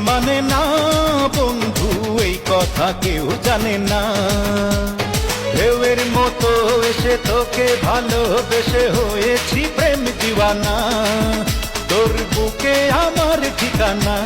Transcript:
মানে না বন্ধু, এই কথা কেউ জানে না। ঢেউয়ের মতো এসে তোকে ভালোবেসে হয়েছি প্রেম দিওয়ানা, তোর বুকে আমার ঠিকানা।